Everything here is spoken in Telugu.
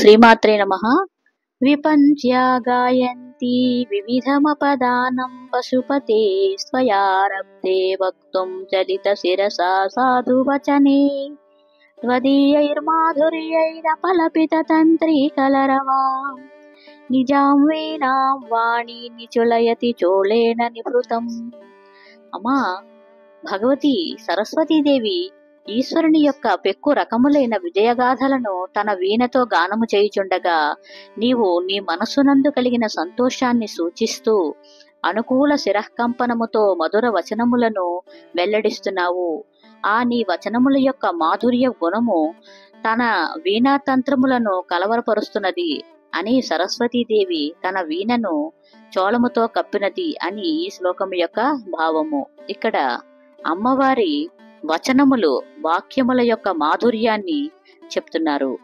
శ్రీమాత్రే నమః. విపంచ్యా గాయంతి వివిధమపదానం పశుపతే స్వయారబ్ధే వక్తుం చలిత శిరసా సాధువచనే త్వదీయైర్మాధుర్యైరపలపిత తంత్రీ కలరవాం నిజాం వీణాం వాణి నిచులయతి చోళేన నిభృతం. అమ్మా, భగవతి సరస్వతీదేవి ఈశ్వరుని యొక్క పెక్కు రకములైన విజయగాథలను తన వీణతో గానము చేయుచుండగా నీవు నీ మనస్సునందు కలిగిన సంతోషాన్ని సూచిస్తూ అనుకూల శిరఃకంపనముతో మధుర వచనములను వెల్లడిస్తున్నావు. ఆ నీ వచనముల యొక్క మాధుర్య గుణము తన వీణాతంత్రములను కలవరపరుస్తున్నది అని సరస్వతీదేవి తన వీణను చోళముతో కప్పినది అని ఈ శ్లోకము యొక్క భావము. ఇక్కడ అమ్మవారి వచనములు వాక్యముల యొక్క మాధుర్యాన్ని చెప్తున్నారు.